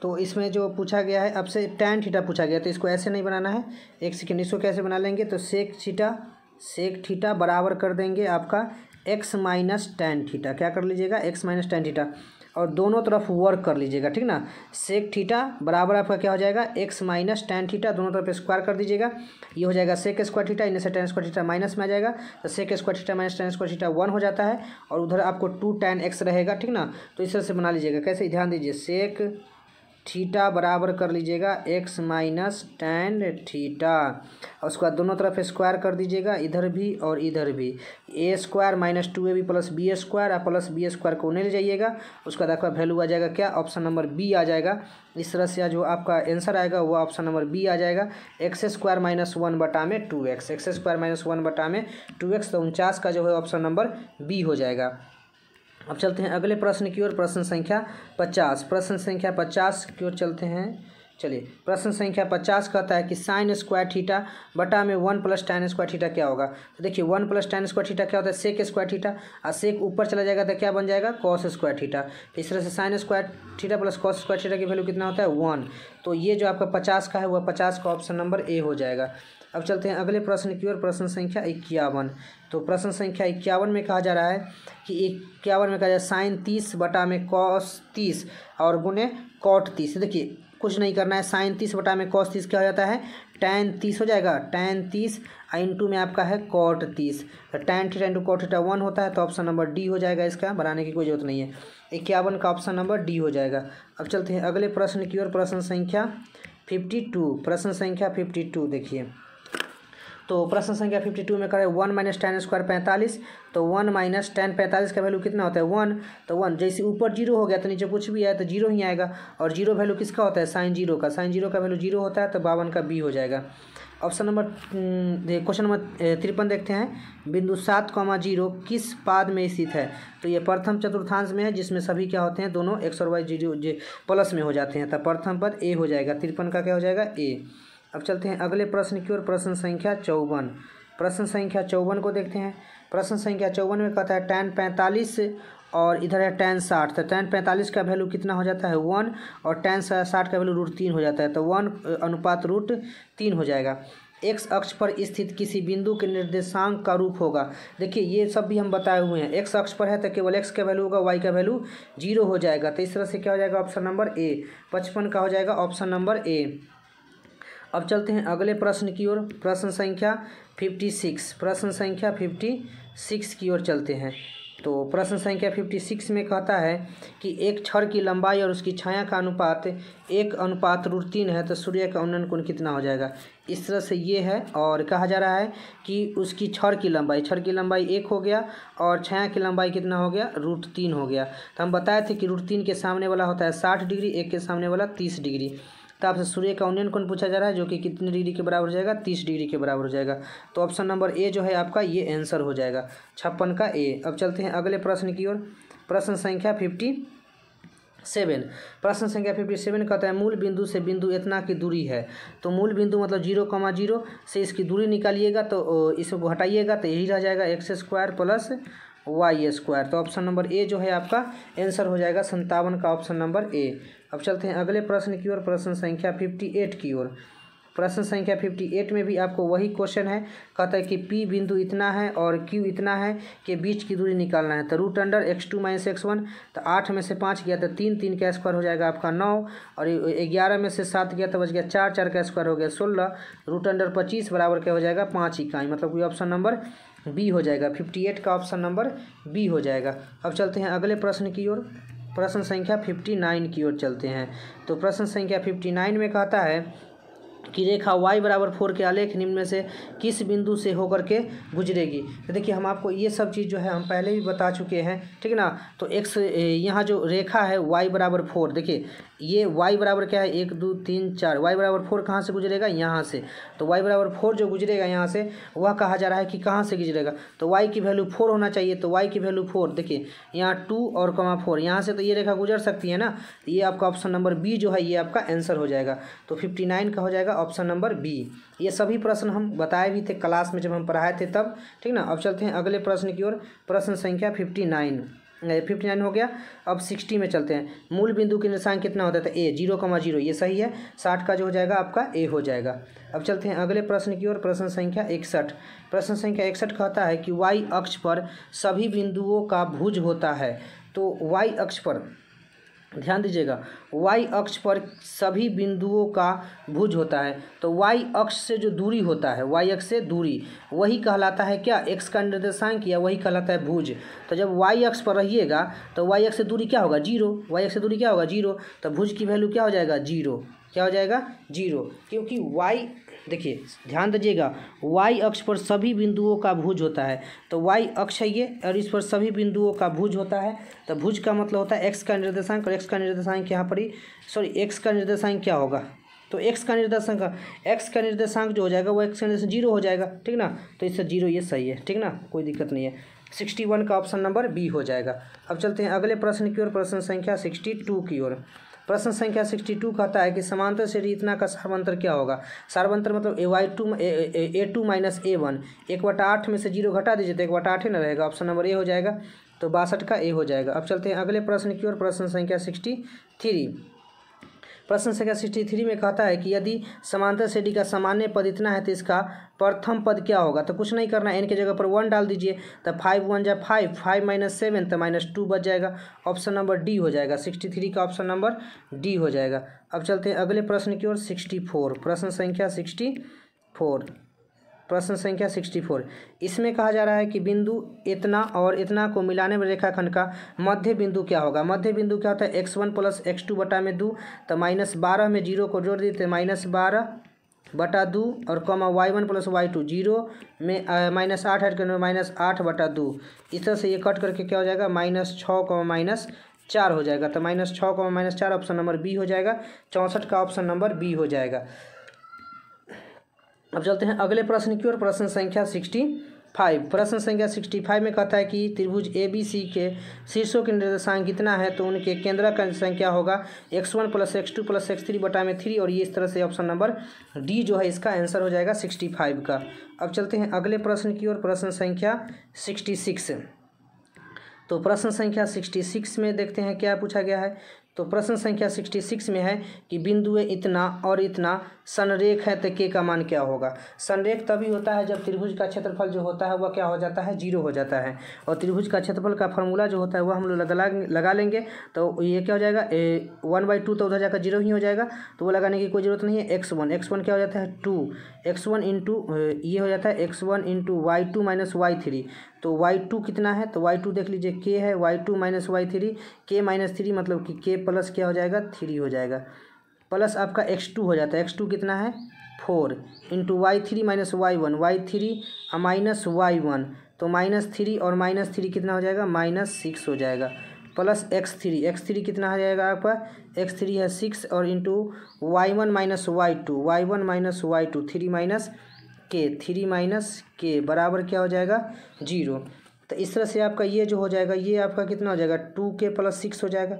तो इसमें जो पूछा गया है आपसे tan थीटा पूछा गया, तो इसको ऐसे नहीं बनाना है। एक सेकेंड, इसको कैसे बना लेंगे। तो सेक थीटा बराबर कर देंगे आपका x माइनस tan थीटा। क्या कर लीजिएगा x माइनस tan थीटा, और दोनों तरफ वर्क कर लीजिएगा, ठीक ना। सेक थीटा बराबर आपका क्या हो जाएगा x माइनस tan थीटा, दोनों तरफ स्क्वायर कर दीजिएगा। ये हो जाएगा सेक स्क्वायर थीटा, इनमें से tan स्क्वायर थीटा माइनस में आ जाएगा। तो sec square theta minus tan square theta 1 हो जाता है, और उधर आपको 2 tan x रहेगा, ठीक ना। तो इस तरह से बना लीजिएगा। कैसे, ध्यान दीजिए, सेक थीटा बराबर कर लीजिएगा x माइनस tan थीटा, और उसके बाद दोनों तरफ स्क्वायर कर दीजिएगा, इधर भी और इधर भी। a square minus 2ab plus B square, और प्लस बी स्क्वायर को उन्हें ले जाइएगा। उसका बाद आपका वैल्यू आ जाएगा क्या, ऑप्शन नंबर बी आ जाएगा। इस तरह से जो आपका आंसर आएगा वो ऑप्शन नंबर बी आ जाएगा। एक्स स्क्वायर माइनस 1 बटा में 2x, एक्स स्क्वायर माइनस 1 बटा में 2x। तो 49 का जो है ऑप्शन नंबर बी हो जाएगा। अब चलते हैं अगले प्रश्न की ओर, प्रश्न संख्या 50। प्रश्न संख्या 50 की ओर चलते हैं। चलिए, प्रश्न संख्या 50 कहता है कि साइन स्क्वायर थीटा बटा में 1 प्लस tan स्क्वायर थीटा क्या होगा। तो देखिए 1 प्लस tan स्क्वायर थीटा क्या होता है सेक स्क्वायर थीटा, और सेक ऊपर चला जाएगा तो क्या बन जाएगा कॉस स्क्वायर थीटा। तो इस तरह से sine square theta plus cos square theta की वैल्यू कितना होता है 1। तो ये जो आपका 50 का है वह 50 का ऑप्शन नंबर ए हो जाएगा। अब चलते हैं अगले प्रश्न की ओर, प्रश्न संख्या 51। तो प्रश्न संख्या 51 में कहा जा रहा है कि 51 में कहा जाए साइन 30 बटा में कॉस 30 और गुने कॉट 30। देखिए कुछ नहीं करना है, साइन 30 बटा में कॉस 30 क्या हो जाता है tan 30 हो जाएगा, tan 30 इंटू में आपका है cot 30, तो tan theta into cot theta 1 होता है, तो ऑप्शन नंबर डी हो जाएगा। इसका बनाने की कोई जरूरत नहीं है, 51 का ऑप्शन नंबर डी हो जाएगा। अब चलते हैं अगले प्रश्न की ओर, प्रश्न संख्या 52। प्रश्न संख्या 52 देखिए, तो प्रश्न संख्या 52 में करें 1 माइनस tan स्क्वायर 45, तो 1 माइनस tan 45 का वैल्यू कितना होता है 1, तो 1 जैसे ऊपर जीरो हो गया तो नीचे कुछ भी आया तो जीरो ही आएगा, और जीरो वैल्यू किसका होता है साइन जीरो का, साइन जीरो का वैल्यू जीरो होता है, तो 52 का बी हो जाएगा। ऑप्शन नंबर क्वेश्चन नंबर 53 देखते हैं, बिंदु 7,0 किस पाद में स्थित है, तो ये प्रथम चतुर्थांश में है, जिसमें सभी क्या होते हैं दोनों एक्स और वाई जीरो प्लस में हो जाते हैं, तो प्रथम पद ए हो जाएगा, 53 का क्या हो जाएगा ए। अब चलते हैं अगले प्रश्न की ओर, प्रश्न संख्या 54। प्रश्न संख्या 54 को देखते हैं। प्रश्न संख्या 54 में कहता है tan 45 और इधर है tan 60, तो tan 45 का वैल्यू कितना हो जाता है 1, और tan 60 का वैल्यू √3 हो जाता है, तो 1:√3 हो जाएगा। एक्स अक्ष पर स्थित किसी बिंदु के निर्देशांक का रूप होगा, देखिए ये सब भी हम बताए हुए हैं, एक्स अक्ष पर है तो केवल एक्स का वैल्यू होगा, वाई का वैल्यू 0 हो जाएगा, तो इस तरह से क्या हो जाएगा ऑप्शन नंबर ए, 55 का हो जाएगा ऑप्शन नंबर ए। अब चलते हैं अगले प्रश्न की ओर, प्रश्न संख्या 56। प्रश्न संख्या 56 की ओर चलते हैं। तो प्रश्न संख्या 56 में कहता है कि एक छड़ की लंबाई और उसकी छाया का अनुपात 1:√3 है, तो सूर्य का उन्नयन कोण कितना हो जाएगा। इस तरह से ये है, और कहा जा रहा है कि उसकी छड़ की लंबाई 1 हो गया और छाया की लंबाई कितना हो गया √3 हो गया। तो हम बताए थे कि √3 के सामने वाला होता है 60 डिग्री, 1 के सामने वाला 30 डिग्री। तो आपसे सूर्य का उन्नयन कोण पूछा जा रहा है, जो कि कितने डिग्री के बराबर हो जाएगा 30 डिग्री के बराबर हो जाएगा, तो ऑप्शन नंबर ए जो है आपका ये आंसर हो जाएगा, 56 का ए। अब चलते हैं अगले प्रश्न की ओर, प्रश्न संख्या 57। प्रश्न संख्या 57 कहता है मूल बिंदु से बिंदु इतना की दूरी है, तो मूल बिंदु मतलब 0,0 से इसकी दूरी निकालिएगा, तो इसको हटाइएगा तो यही रह जाएगा x² प्लस y², तो ऑप्शन नंबर ए जो है आपका आंसर हो जाएगा 57 का ऑप्शन नंबर ए। अब चलते हैं अगले प्रश्न की ओर, प्रश्न संख्या 58 की ओर। प्रश्न संख्या 58 में भी आपको वही क्वेश्चन है, कहता है कि P बिंदु इतना है और Q इतना है के बीच की दूरी निकालना है, तो √x2 - x1, तो 8 में से 5 गया तो 3, 3 का स्क्वायर हो जाएगा आपका 9, और 11 में से 7 गया तो बच गया 4, 4 का स्क्वायर हो गया 16, √25 बराबर क्या हो जाएगा 5 इकाई, मतलब कोई ऑप्शन नंबर बी हो जाएगा, 58 का ऑप्शन नंबर बी हो जाएगा। अब चलते हैं अगले प्रश्न की ओर, प्रश्न संख्या 59 की ओर चलते हैं। तो प्रश्न संख्या 59 में कहता है कि रेखा y/4 के आलेख निम्न में से किस बिंदु से होकर के गुजरेगी। तो देखिए हम आपको ये सब चीज़ जो है हम पहले भी बता चुके हैं, ठीक है ना। तो x यहाँ जो रेखा है y/4, देखिए ये y बराबर क्या है 1 2 3 4, y/4 कहाँ से गुजरेगा यहाँ से, तो y/4 जो गुजरेगा यहाँ से वह कहा जा रहा है कि कहाँ से गुजरेगा, तो y की वैल्यू 4 होना चाहिए, तो y की वैल्यू 4, देखिए यहाँ 2 और 4 यहाँ से तो ये रेखा गुजर सकती है ना, तो ये आपका ऑप्शन नंबर बी जो है ये आपका आंसर हो जाएगा, तो 59 का हो जाएगा ऑप्शन नंबर बी। ये सभी प्रश्न हम बताए भी थे क्लास में जब हम पढ़ाए थे तब, ठीक ना। अब चलते हैं अगले प्रश्न की ओर, प्रश्न संख्या 59 हो गया। अब 60 में चलते हैं, मूल बिंदु के निर्देशांक कितना होता है, ए 0,0, ये सही है, 60 का जो हो जाएगा आपका ए हो जाएगा। अब चलते हैं अगले प्रश्न की ओर, प्रश्न संख्या 61। प्रश्न संख्या 61 कहता है कि वाई अक्ष पर सभी बिंदुओं का भुज होता है, तो वाई अक्ष पर ध्यान दीजिएगा, वाई अक्ष पर सभी बिंदुओं का भुज होता है, तो वाई अक्ष से जो दूरी होता है, वाई अक्ष से दूरी, वही कहलाता है क्या एक्स का निर्देशांक, या वही कहलाता है भुज। तो जब वाई अक्ष पर रहिएगा तो वाई अक्ष से दूरी क्या होगा 0, वाई अक्ष से दूरी क्या होगा 0, तो भुज की वैल्यू क्या हो जाएगा 0, क्या हो जाएगा 0, क्योंकि वाई, देखिए ध्यान दीजिएगा, वाई अक्ष पर सभी बिंदुओं का भुज होता है, तो वाई अक्ष है ये और इस पर सभी बिंदुओं का भुज होता है, तो भुज का मतलब होता है एक्स का निर्देशांक, और एक्स का निर्देशांक यहाँ पर ही एक्स का निर्देशांक क्या होगा, तो एक्स का निर्देशांक जो हो जाएगा वो एक्स का निर्देशांक 0 हो जाएगा, ठीक ना, तो इससे 0 ये सही है, ठीक ना, कोई दिक्कत नहीं है, 61 का ऑप्शन नंबर बी हो जाएगा। अब चलते हैं अगले प्रश्न की ओर, प्रश्न संख्या 62 की ओर। प्रश्न संख्या 62 कहता है कि समांतर श्रेणी इतना का सार्वंतर क्या होगा। सार्वंतर मतलब a2 - a1, 1/8 में से 0 घटा दीजिए तो 1/8 ही ना रहेगा, ऑप्शन नंबर ए हो जाएगा, तो 62 का ए हो जाएगा। अब चलते हैं अगले प्रश्न की ओर, प्रश्न संख्या 63। प्रश्न संख्या 63 में कहता है कि यदि समांतर श्रेणी का सामान्य पद इतना है तो इसका प्रथम पद क्या होगा। तो कुछ नहीं करना, n के जगह पर 1 डाल दीजिए, तो 5 1 जा 5, 5 - 7 तो -2 बच जाएगा। ऑप्शन नंबर डी हो जाएगा, 63 का ऑप्शन नंबर डी हो जाएगा। अब चलते हैं अगले प्रश्न की ओर, 64, प्रश्न संख्या 64, प्रश्न संख्या 64। इसमें कहा जा रहा है कि बिंदु इतना और इतना को मिलाने में रेखाखंड का मध्य बिंदु क्या होगा। मध्य बिंदु क्या होता है, x1 + x2 बटा में 2, तो -12 में 0 को जोड़ देते, -12 बटा 2 और कॉमा y1 + y2, 0 में -8 हट कर -8 बटा 2। इस तरह से ये कट करके क्या हो जाएगा, -6, -4 हो जाएगा। तो -6, -4 ऑप्शन नंबर बी हो जाएगा, 64 का ऑप्शन नंबर बी हो जाएगा। अब चलते हैं अगले प्रश्न की ओर, प्रश्न संख्या 65। प्रश्न संख्या 65 में कहता है कि त्रिभुज ABC के शीर्षों के निर्देशांक कितना है, तो उनके केंद्र का संख्या होगा x1 + x2 + x3 बटा में 3, और ये इस तरह से ऑप्शन नंबर डी जो है इसका आंसर हो जाएगा 65 का। अब चलते हैं अगले प्रश्न की ओर, प्रश्न संख्या 66। तो प्रश्न संख्या 66 में देखते हैं क्या पूछा गया है। तो प्रश्न संख्या 66 में है कि बिंदु इतना और इतना संरेख है तो के का मान क्या होगा। संरेख तभी होता है जब त्रिभुज का क्षेत्रफल जो होता है वह क्या हो जाता है, 0 हो जाता है। और त्रिभुज का क्षेत्रफल का फॉर्मूला जो होता है वह हम लोग लगा लेंगे, तो ये क्या हो जाएगा, 1/2 तो उधर जाकर 0 ही हो जाएगा, तो वो लगाने की कोई ज़रूरत नहीं है। x1 क्या हो जाता है 2, x1 इंटू ये हो जाता है x1 इंटू y2 - y3, तो y2 कितना है, तो y2 देख लीजिए k है, y2 - y3, k - 3 मतलब कि k प्लस क्या हो जाएगा 3 हो जाएगा, प्लस आपका x2 हो जाता है, x2 कितना है 4 into y3 - y1, y3 -y1, तो -3 और -3 कितना हो जाएगा, -6 हो जाएगा, प्लस x3 कितना हो जाएगा आपका, x3 है 6 और into y1 - y2, y1 - y2, 3 - k बराबर क्या हो जाएगा 0। तो इस तरह से आपका ये जो हो जाएगा, ये आपका कितना हो जाएगा 2k + 6 हो जाएगा,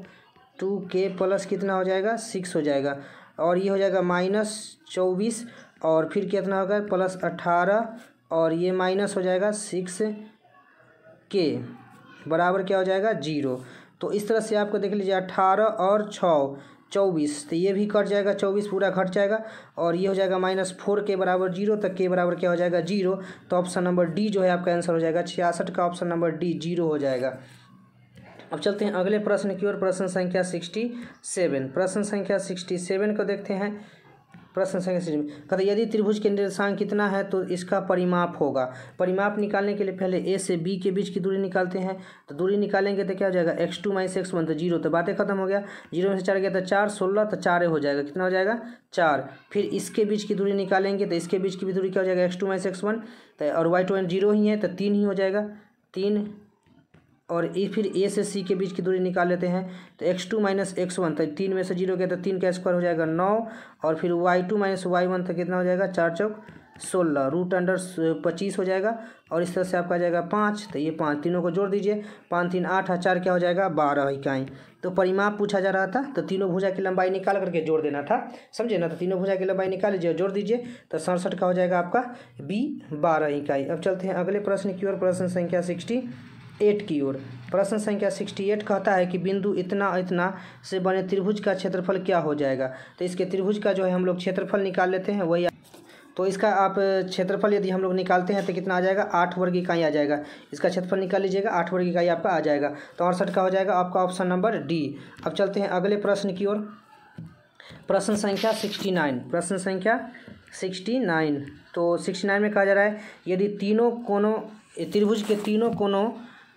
2k प्लस कितना हो जाएगा 6 हो जाएगा, और ये हो जाएगा -24 और फिर कितना होगा +18 और ये माइनस हो जाएगा 6k बराबर क्या हो जाएगा 0। तो इस तरह से आपको देख लीजिए 18 और 6 24, तो ये भी कट जाएगा, 24 पूरा घट जाएगा, और ये हो जाएगा -4k बराबर 0, तो k बराबर क्या हो जाएगा 0। तो ऑप्शन नंबर डी जो है आपका आंसर हो जाएगा 66 का ऑप्शन नंबर डी 0 हो जाएगा। अब चलते हैं अगले प्रश्न की ओर, प्रश्न संख्या 67। प्रश्न संख्या 67 को देखते हैं। प्रश्न संख्या 67 कहते हैं यदि त्रिभुज के निर्देशांक कितना है तो इसका परिमाप होगा। परिमाप निकालने के लिए पहले ए से बी के बीच की दूरी निकालते हैं, तो दूरी निकालेंगे तो क्या हो जाएगा x2 - x1, तो 0, तो बातें खत्म हो गया, 0 में से 4 गया तो 4, 16, तो 4 हो जाएगा, कितना हो जाएगा 4। फिर इसके बीच की दूरी निकालेंगे तो इसके बीच की भी दूरी क्या हो जाएगा x2 - x1, तो और y2 0 ही है तो 3 ही हो जाएगा 3, और ये फिर ए से सी के बीच की दूरी निकाल लेते हैं, तो x2 - x1, तो 3 में से 0 गया तो 3 का स्क्वायर हो जाएगा 9, और फिर y2 - y1 तो कितना हो जाएगा 4 × 4 = 16 25 हो जाएगा, और इस तरह से आपका आ जाएगा 5, तो ये 5 तीनों को जोड़ दीजिए, 5 3 8 4 क्या हो जाएगा 12 इकाई। तो परिमाप पूछा जा रहा था, तो तीनों भुजा की लंबाई निकाल करके जोड़ देना था, समझे ना। तो तीनों भुजा की लंबाई निकाल लीजिए और जोड़ दीजिए, तो 67 का हो जाएगा आपका बी 12 इकाई। अब चलते हैं अगले प्रश्न की ओर, प्रश्न संख्या 68 की ओर। प्रश्न संख्या 68 कहता है कि बिंदु इतना इतना से बने त्रिभुज का क्षेत्रफल क्या हो जाएगा। तो इसके त्रिभुज का जो है हम लोग क्षेत्रफल निकाल लेते हैं, वही तो इसका आप क्षेत्रफल यदि हम लोग निकालते हैं तो कितना आ जाएगा 8 वर्ग इकाई आ जाएगा। इसका क्षेत्रफल निकाल लीजिएगा, 8 वर्ग इकाई आपका आ जाएगा, तो 68 का हो जाएगा आपका ऑप्शन नंबर डी। अब चलते हैं अगले प्रश्न की ओर, प्रश्न संख्या 69। प्रश्न संख्या 69, तो 69 में कहा जा रहा है यदि तीनों कोनों त्रिभुज के तीनों कोनों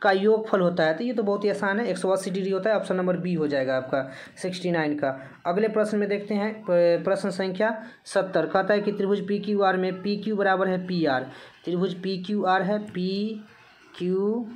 का योगफल होता है, तो ये तो बहुत ही आसान है, 180 डिग्री होता है, ऑप्शन नंबर बी हो जाएगा आपका 69 का। अगले प्रश्न में देखते हैं, प्रश्न संख्या 70 कहता है कि त्रिभुज पी क्यू आर में पी क्यू बराबर है पी आर। त्रिभुज पी क्यू आर है पी क्यू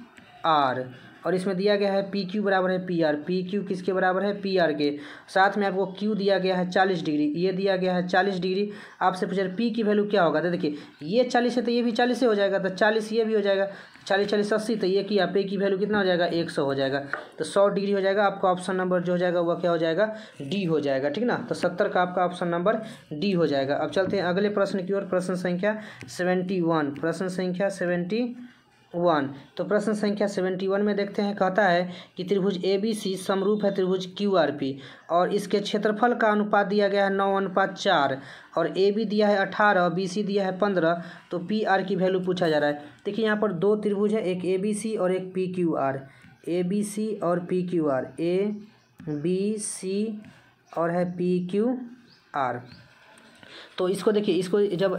आर, और इसमें दिया गया है पी क्यू बराबर है पी आर। पी क्यू किसके बराबर है पी आर के, साथ में आपको क्यू दिया गया है 40 डिग्री, ये दिया गया है 40 डिग्री। आपसे पूछा पी की वैल्यू क्या होगा, तो देखिए ये 40 है तो ये भी 40 से हो जाएगा, तो 40 ये भी हो जाएगा, 40 40 80, तो ये किया पे की वैल्यू कितना हो जाएगा 100 हो जाएगा, तो 100 डिग्री हो जाएगा। आपका ऑप्शन नंबर जो हो जाएगा वह क्या हो जाएगा डी हो जाएगा, ठीक ना। तो 70 का आपका ऑप्शन नंबर डी हो जाएगा। अब चलते हैं अगले प्रश्न की ओर, प्रश्न संख्या 71। प्रश्न संख्या 71 1। तो प्रश्न संख्या 71 में देखते हैं, कहता है कि त्रिभुज ABC समरूप है त्रिभुज QRP और इसके क्षेत्रफल का अनुपात दिया गया है 9:4 और AB दिया है 18, BC दिया है 15। तो PR की वैल्यू पूछा जा रहा है। देखिए यहाँ पर दो त्रिभुज है, एक ABC और एक PQR। ABC और PQR, ABC और है PQR। तो इसको देखिए, इसको जब